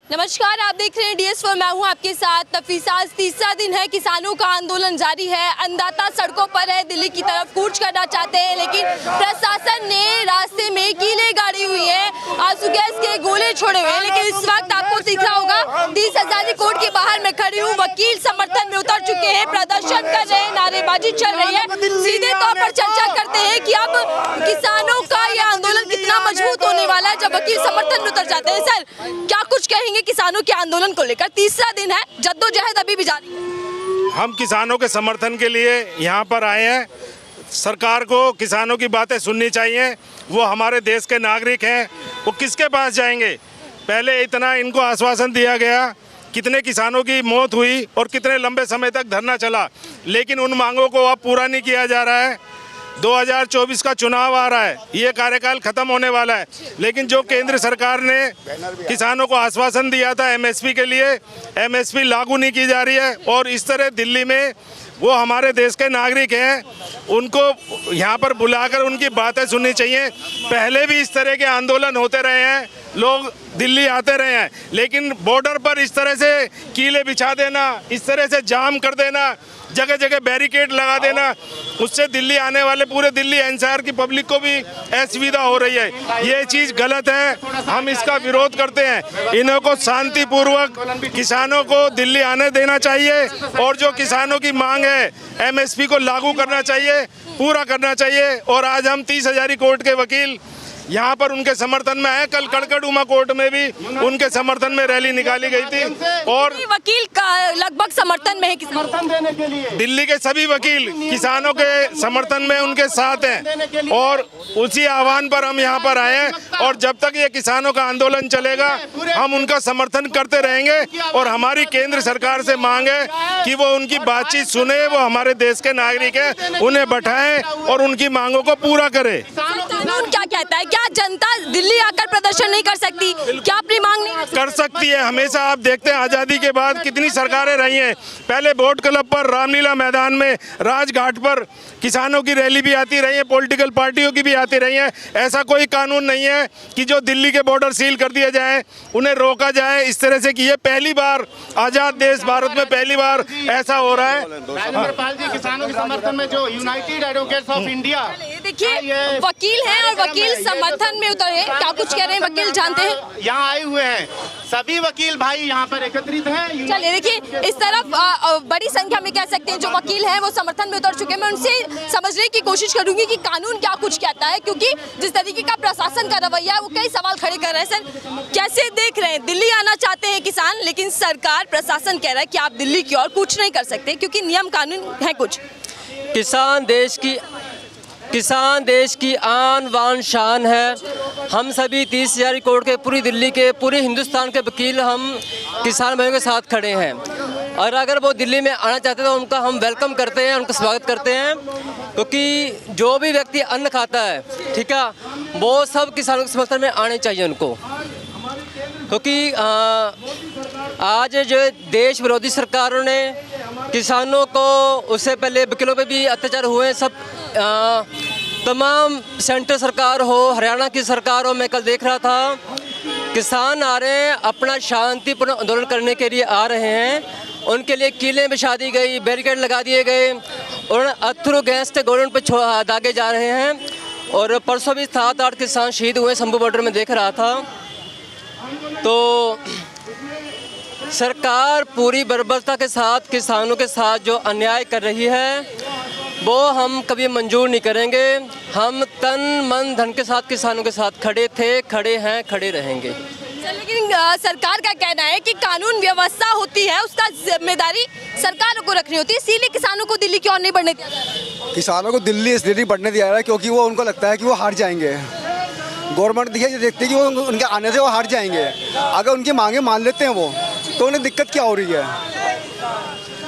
नमस्कार, आप देख रहे हैं DS4। मैं हूं आपके साथ नफीसा। आज तीसरा दिन है, किसानों का आंदोलन जारी है। अन्नदाता सड़कों पर है, दिल्ली की तरफ कूच करना चाहते हैं, लेकिन प्रशासन ने रास्ते में कीलें गाड़ी हुई है, आंसू गैस के गोले छोड़े हुए हैं। लेकिन इस वक्त आपको दिख रहा होगा 30 आजादी कोर्ट के बाहर मैं खड़ी हूँ। वकील समर्थन में उतर चुके हैं, प्रदर्शन कर रहे हैं, नारेबाजी चल रही है। सीधे तौर पर चर्चा करते हैं कि अब किसानों का यह आंदोलन कितना मजबूत होने वाला है जब वकील समर्थन में उतर जाते हैं। सर, क्या कुछ कहेंगे किसानों के आंदोलन को लेकर? तीसरा दिन है, जद्दोजहद अभी भी जारी है। हम किसानों के समर्थन के लिए यहाँ पर आए हैं। सरकार को किसानों की बातें सुननी चाहिए। वो हमारे देश के नागरिक हैं, वो किसके पास जाएंगे? पहले इतना इनको आश्वासन दिया गया, कितने किसानों की मौत हुई और कितने लंबे समय तक धरना चला, लेकिन उन मांगों को अब पूरा नहीं किया जा रहा है। 2024 का चुनाव आ रहा है, ये कार्यकाल खत्म होने वाला है, लेकिन जो केंद्र सरकार ने किसानों को आश्वासन दिया था एमएसपी के लिए, एमएसपी लागू नहीं की जा रही है। और इस तरह दिल्ली में वो हमारे देश के नागरिक हैं, उनको यहाँ पर बुलाकर उनकी बातें सुननी चाहिए। पहले भी इस तरह के आंदोलन होते रहे हैं, लोग दिल्ली आते रहे हैं, लेकिन बॉर्डर पर इस तरह से कीले बिछा देना, इस तरह से जाम कर देना, जगह जगह बैरिकेड लगा देना, उससे दिल्ली आने वाले पूरे दिल्ली एनसीआर की पब्लिक को भी असुविधा हो रही है। ये चीज़ गलत है, हम इसका विरोध करते हैं। इन्हों को शांतिपूर्वक किसानों को दिल्ली आने देना चाहिए और जो किसानों की मांग है एमएसपी को लागू करना चाहिए, पूरा करना चाहिए। और आज हम 30 हजारी कोर्ट के वकील यहाँ पर उनके समर्थन में है। कल कड़कड़ुमा कोर्ट में भी उनके समर्थन में रैली निकाली गई थी और वकील का लगभग समर्थन में है, समर्थन देने के लिए दिल्ली के सभी वकील किसानों के समर्थन में उनके साथ हैं और उसी आह्वान पर हम यहाँ पर आए हैं। और जब तक ये किसानों का आंदोलन चलेगा हम उनका समर्थन करते रहेंगे। और हमारी केंद्र सरकार से मांग है कि वो उनकी बातचीत सुने, वो हमारे देश के नागरिक हैं, उन्हें बैठाएं और उनकी मांगों को पूरा करे। कानून क्या कहता है? क्या जनता दिल्ली आकर प्रदर्शन नहीं कर सकती? क्या अपनी मांग नहीं कर सकती है? हमेशा आप देखते हैं आज़ादी के बाद कितनी सरकारें रही हैं। पहले बोट क्लब पर, रामलीला मैदान में, राजघाट पर किसानों की रैली भी आती रही है, पॉलिटिकल पार्टियों की भी आती रही है। ऐसा कोई कानून नहीं है कि जो दिल्ली के बॉर्डर सील कर दिए जाए, उन्हें रोका जाए इस तरह से कि ये पहली बार आज़ाद देश भारत में पहली बार ऐसा हो रहा है। राजेंद्र जी, किसानों के समर्थन में जो यूनाइटेड एडवोकेट्स ऑफ इंडिया, देखिए वकील हैं और वकील समर्थन में उतरे, क्या कुछ कह रहे हैं वकील जानते हैं? यहाँ आए हुए हैं, सभी वकील भाई यहाँ पर एकत्रित हैं। चलिए देखिए, इस तरफ बड़ी संख्या में कह सकते हैं जो वकील हैं वो समर्थन में उतर चुके हैं। मैं उनसे समझने की कोशिश करूंगी कि कानून क्या कुछ कहता है, क्योंकि जिस तरीके का प्रशासन का रवैया है वो कई सवाल खड़े कर रहे हैं। सर, कैसे देख रहे हैं? दिल्ली आना चाहते हैं किसान, लेकिन सरकार प्रशासन कह रहा है कि आप दिल्ली की ओर कूच नहीं कर सकते क्योंकि नियम कानून है कुछ। किसान देश की आन बान शान है। हम सभी 30 हजारी कोर्ट के, पूरी दिल्ली के, पूरे हिंदुस्तान के वकील हम किसान भाइयों के साथ खड़े हैं। और अगर वो दिल्ली में आना चाहते हैं तो उनका हम वेलकम करते हैं, उनका स्वागत करते हैं, क्योंकि जो भी व्यक्ति अन्न खाता है, ठीक है, वो सब किसानों के समर्थन में आने चाहिए उनको। क्योंकि आज जो देश विरोधी सरकारों ने किसानों को, उससे पहले वकीलों पे भी अत्याचार हुए, सब तमाम सेंटर सरकार हो, हरियाणा की सरकार हो, मैं कल देख रहा था, किसान आ रहे हैं, अपना शांतिपूर्ण आंदोलन करने के लिए आ रहे हैं। उनके लिए कीलें बिछा दी गई, बैरिकेड लगा दिए गए और अथरू गैस के गोलों पे दागे जा रहे हैं। और परसों भी 7-8 किसान शहीद हुए, शंभू बॉर्डर में देख रहा था। तो सरकार पूरी बर्बरता के साथ किसानों के साथ जो अन्याय कर रही है वो हम कभी मंजूर नहीं करेंगे। हम तन मन धन के साथ किसानों के साथ खड़े थे, खड़े हैं, खड़े रहेंगे। लेकिन सरकार का कहना है कि कानून व्यवस्था होती है, उसका जिम्मेदारी सरकारों को रखनी होती है, इसीलिए किसानों को दिल्ली की ओर नहीं बढ़ने दिया जा रहा है। किसानों को दिल्ली इसलिए नहीं बढ़ने दिया जा रहा है क्योंकि वो, उनको लगता है कि वो हार जाएंगे। गवर्नमेंट देखती है कि वो उनके आने से वो हार जाएंगे। अगर उनकी मांगे मान लेते हैं वो, तो उन्हें दिक्कत क्या हो रही है?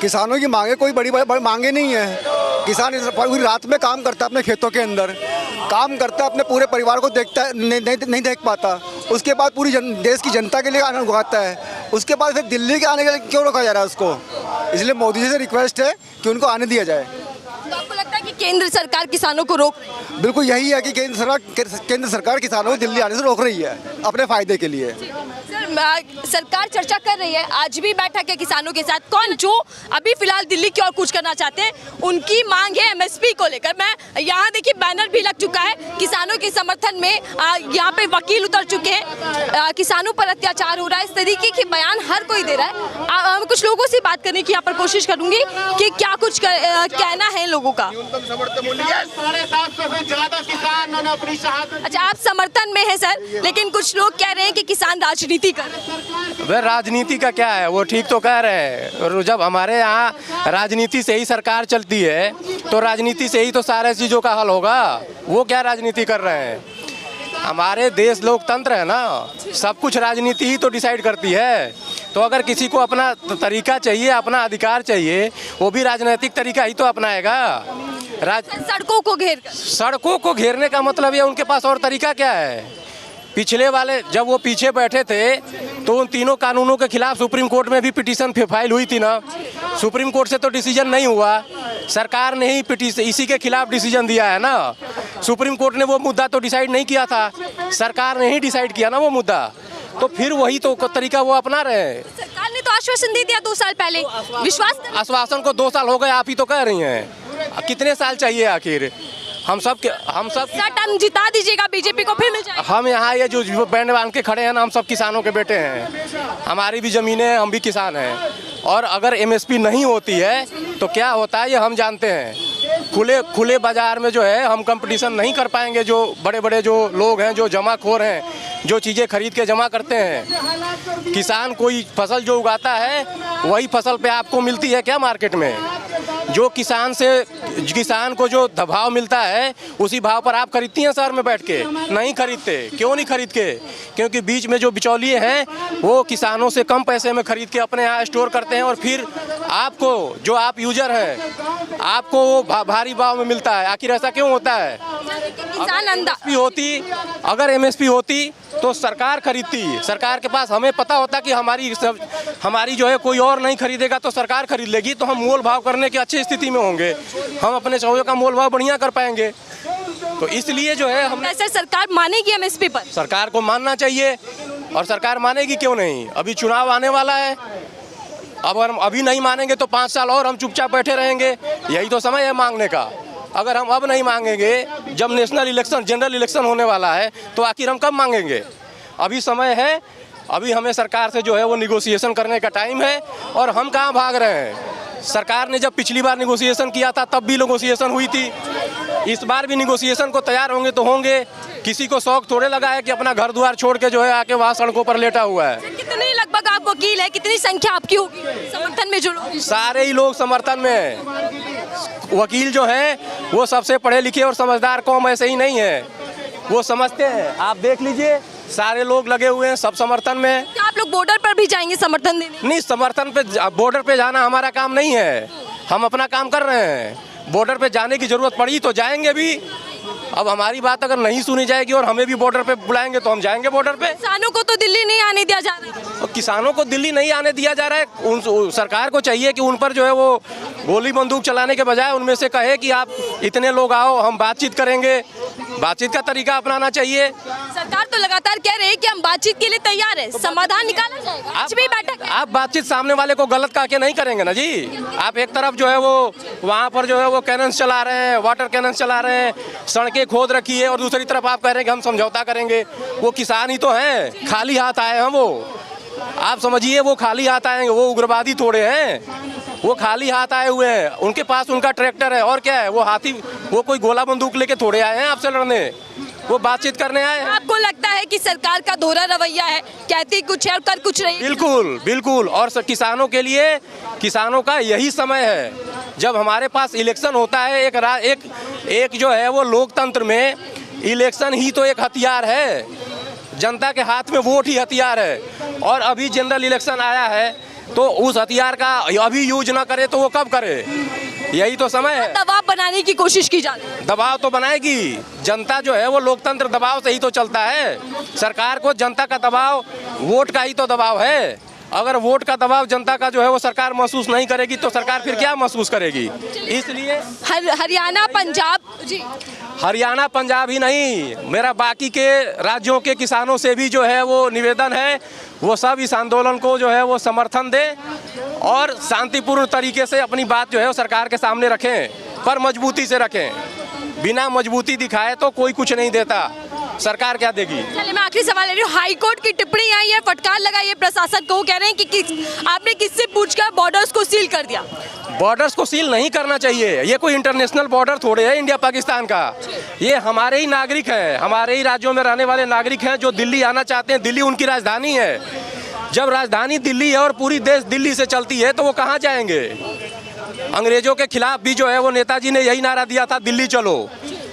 किसानों की मांगे कोई बड़ी मांगे नहीं है। किसान पूरी रात में काम करता है, अपने खेतों के अंदर काम करता है, अपने पूरे परिवार को देखता है, नहीं देख पाता। उसके बाद पूरी देश की जनता के लिए अन्न उगाता है। उसके बाद फिर दिल्ली के आने के लिए क्यों रोका जा रहा है उसको? इसलिए मोदी जी से रिक्वेस्ट है कि उनको आने दिया जाए। तो आपको लगता है कि केंद्र सरकार किसानों को रोक रही है? बिल्कुल यही है कि केंद्र सरकार किसानों को दिल्ली आने से रोक रही है अपने फायदे के लिए। सर, सरकार चर्चा कर रही है, आज भी बैठक है किसानों के साथ। कौन जो अभी फिलहाल दिल्ली की ओर कूच करना चाहते हैं, उनकी मांग है एमएसपी को लेकर। मैं यहाँ देखिए बैनर भी लग चुका है किसानों के समर्थन में। यहाँ पे वकील उतर चुके हैं, किसानों पर अत्याचार हो रहा है, इस तरीके के बयान हर कोई दे रहा है। कुछ लोगों से बात करने की यहाँ पर कोशिश करूंगी कि क्या कुछ कहना है लोगों का। 750 से ज्यादा किसान ने अपनी शहादत। अच्छा, आप समर्थन में है सर, लेकिन कुछ लोग कह रहे हैं कि किसान राजनीति कर रहे हैं। वह राजनीति का क्या है, वो ठीक तो कह रहे हैं। और जब हमारे यहाँ राजनीति से ही सरकार चलती है तो राजनीति से ही तो सारे चीज़ों का हल होगा। वो क्या राजनीति कर रहे हैं? हमारे देश लोकतंत्र है ना, सब कुछ राजनीति ही तो डिसाइड करती है। तो अगर किसी को अपना तरीका चाहिए, अपना अधिकार चाहिए, वो भी राजनीतिक तरीका ही तो अपनाएगा। सड़कों को घेरने का मतलब ये उनके पास और तरीका क्या है? पिछले वाले जब वो पीछे बैठे थे तो उन तीनों कानूनों के खिलाफ सुप्रीम कोर्ट में भी पिटीशन फाइल हुई थी ना। सुप्रीम कोर्ट से तो डिसीजन नहीं हुआ, सरकार ने ही पिटीशन इसी के खिलाफ डिसीजन दिया है ना। सुप्रीम कोर्ट ने वो मुद्दा तो डिसाइड नहीं किया था, सरकार ने ही डिसाइड किया ना वो मुद्दा। तो फिर वही तो तरीका वो अपना रहे हैं। सरकार ने तो आश्वासन दे दिया 2 साल पहले, विश्वास आश्वासन को 2 साल हो गए, आप ही तो कह रही हैं। कितने साल चाहिए आखिर? हम सब टर्म जिता दीजिएगा बीजेपी को, फिर मिल जाएगा। हम यहाँ ये जो बैंड बांध के खड़े हैं ना, हम सब किसानों के बेटे हैं, हमारी भी ज़मीनें हैं, हम भी किसान हैं। और अगर एमएसपी नहीं होती है तो क्या होता है ये हम जानते हैं। खुले बाजार में जो है हम कंपटीशन नहीं कर पाएंगे। जो बड़े बड़े जो लोग हैं, जो जमाखोर हैं, जो चीज़ें खरीद के जमा करते हैं, किसान कोई फसल जो उगाता है वही फसल पे आपको मिलती है क्या मार्केट में? जो किसान को जो भाव मिलता है उसी भाव पर आप खरीदती हैं शहर में बैठ के? नहीं खरीदते। क्यों नहीं खरीद के? क्योंकि बीच में जो बिचौलिए हैं वो किसानों से कम पैसे में खरीद के अपने यहाँ स्टोर करते हैं और फिर आपको, जो आप यूजर हैं, आपको वो भारी भाव में मिलता है। आखिर ऐसा क्यों होता है? अगर एमएसपी होती तो सरकार खरीदती। सरकार के पास हमें पता होता कि हमारी जो है कोई और नहीं खरीदेगा तो सरकार खरीद लेगी, तो हम मोल भाव करने की अच्छी स्थिति में होंगे, हम अपने चौदह का मोल भाव बढ़िया कर पाएंगे। तो इसलिए जो है हम ऐसे सरकार मानेगी एमएसपी पर? सरकार को मानना चाहिए, और सरकार मानेगी क्यों नहीं? अभी चुनाव आने वाला है, अगर हम अभी नहीं मानेंगे तो 5 साल और हम चुपचाप बैठे रहेंगे। यही तो समय है मांगने का। अगर हम अब नहीं मांगेंगे, जब नेशनल इलेक्शन, जनरल इलेक्शन होने वाला है, तो आखिर हम कब मांगेंगे? अभी समय है, अभी हमें सरकार से जो है वो निगोशिएशन करने का टाइम है। और हम कहाँ भाग रहे हैं? सरकार ने जब पिछली बार निगोशिएशन किया था तब भी निगोशिएशन हुई थी, इस बार भी निगोशिएशन को तैयार होंगे तो होंगे। किसी को शौक थोड़े लगा है कि अपना घर द्वार छोड़ के जो है आके वहाँ सड़कों पर लेटा हुआ है। कितने लगभग आप वकील है, कितनी संख्या आपकी होगी समर्थन में? जो लोग सारे ही लोग समर्थन में हैं। वकील जो हैं वो सबसे पढ़े लिखे और समझदार कौम ऐसे ही नहीं है, वो समझते हैं। आप देख लीजिए, सारे लोग लगे हुए हैं, सब समर्थन में। क्या आप लोग बॉर्डर पर भी जाएंगे समर्थन देने? नहीं, समर्थन पे बॉर्डर पे जाना हमारा काम नहीं है, हम अपना काम कर रहे हैं। बॉर्डर पे जाने की जरूरत पड़ी तो जाएंगे भी। अब हमारी बात अगर नहीं सुनी जाएगी और हमें भी बॉर्डर पे बुलाएंगे तो हम जाएंगे बॉर्डर पे। किसानों को तो दिल्ली नहीं आने दिया जा रहा है। और किसानों को दिल्ली नहीं आने दिया जा रहा है। सरकार को चाहिए कि उन पर जो है वो गोली बंदूक चलाने के बजाय उनमें से कहे कि आप इतने लोग आओ, हम बातचीत करेंगे। बातचीत का तरीका अपनाना चाहिए। सरकार तो लगातार कह रही है कि हम बातचीत के लिए तैयार है, समाधान निकाला जाएगा। आज भी बैठक है। आप बातचीत सामने वाले को गलत कह के नहीं करेंगे ना जी। आप एक तरफ जो है वो वहाँ पर जो है वो कैनन्स चला रहे हैं, वाटर कैनन्स चला रहे हैं, सड़कें खोद रखी है, और दूसरी तरफ आप कह रहे हैं कि हम समझौता करेंगे। वो किसान ही तो हैं, खाली हाथ आए हैं वो। आप समझिए, वो खाली हाथ आएंगे, वो उग्रवादी थोड़े हैं, वो खाली हाथ आए हुए हैं। उनके पास उनका ट्रैक्टर है और क्या है, वो हाथी, वो कोई गोला बंदूक लेके थोड़े आए हैं आपसे लड़ने, वो बातचीत करने आए हैं। आपको लगता है कि सरकार का दोहरा रवैया है, कहती कुछ है और कर कुछ नहीं? बिल्कुल बिल्कुल। और किसानों के लिए, किसानों का यही समय है जब हमारे पास इलेक्शन होता है। एक जो है वो लोकतंत्र में इलेक्शन ही तो एक हथियार है, जनता के हाथ में वोट ही हथियार है। और अभी जनरल इलेक्शन आया है तो उस हथियार का अभी यूज ना करे तो वो कब करे? यही तो समय है। दबाव बनाने की कोशिश की जा रही है। दबाव तो बनाएगी जनता, जो है वो लोकतंत्र दबाव से ही तो चलता है। सरकार को जनता का दबाव, वोट का ही तो दबाव है। अगर वोट का दबाव जनता का जो है वो सरकार महसूस नहीं करेगी तो सरकार फिर क्या महसूस करेगी। इसलिए हरियाणा पंजाब जी हरियाणा पंजाब ही नहीं, मेरा बाकी के राज्यों के किसानों से भी जो है वो निवेदन है, वो सब इस आंदोलन को जो है वो समर्थन दें और शांतिपूर्ण तरीके से अपनी बात जो है वो सरकार के सामने रखें, पर मजबूती से रखें। बिना मजबूती दिखाए तो कोई कुछ नहीं देता, सरकार क्या देगी। चलिए मैं आखिरी सवाल ले रही हूँ, हाई कोर्ट की टिप्पणी आई है, फटकार लगाई है प्रशासन को, कह रहे हैं कि आपने किससे पूछकर बॉर्डर्स को सील कर दिया। बॉर्डर्स को सील नहीं करना चाहिए, ये कोई इंटरनेशनल बॉर्डर थोड़े है इंडिया पाकिस्तान का, ये हमारे ही नागरिक हैं, हमारे ही राज्यों में रहने वाले नागरिक हैं जो दिल्ली आना चाहते हैं। दिल्ली उनकी राजधानी है, जब राजधानी दिल्ली है और पूरी देश दिल्ली से चलती है तो वो कहाँ जाएंगे। अंग्रेजों के खिलाफ भी जो है वो नेताजी ने यही नारा दिया था, दिल्ली चलो,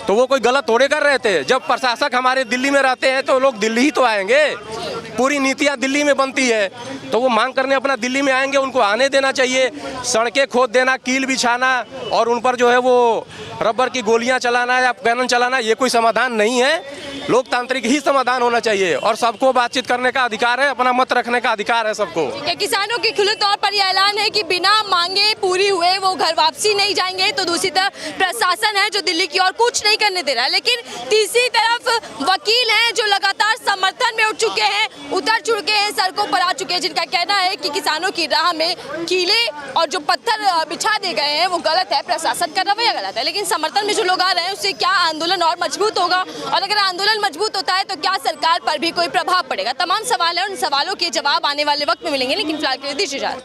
तो वो कोई गलत थोड़े कर रहे थे। जब प्रशासक हमारे दिल्ली में रहते हैं तो लोग दिल्ली ही तो आएंगे, पूरी नीतियाँ दिल्ली में बनती है, तो वो मांग करने अपना दिल्ली में आएंगे, उनको आने देना चाहिए। सड़कें खोद देना, कील बिछाना और उन पर जो है वो रबर की गोलियां चलाना या कैनन चलाना, ये कोई समाधान नहीं है। लोकतांत्रिक ही समाधान होना चाहिए और सबको बातचीत करने का अधिकार है, अपना मत रखने का अधिकार है सबको। किसानों के खुले तौर पर यह ऐलान है कि बिना मांगे पूरी हुए वो घर वापसी नहीं जाएंगे। तो दूसरी तरफ प्रशासन है जो दिल्ली की ओर कुछ नहीं करने दे रहा है, लेकिन तीसरी तरफ वकील हैं जो लगातार समर्थन में उठ चुके हैं, उतर चुके हैं, सड़कों पर आ चुके हैं, जिनका कहना है कि किसानों की राह में कीले और जो पत्थर बिछा दे गए हैं वो गलत है, प्रशासन का रवैया गलत है। लेकिन समर्थन में जो लोग आ रहे हैं उससे क्या आंदोलन और मजबूत होगा, और अगर आंदोलन मजबूत होता है तो क्या सरकार पर भी कोई प्रभाव पड़ेगा। तमाम सवाल है, उन सवालों के जवाब आने वाले वक्त में मिलेंगे, लेकिन फिलहाल के लिए दीजिए इजाजत।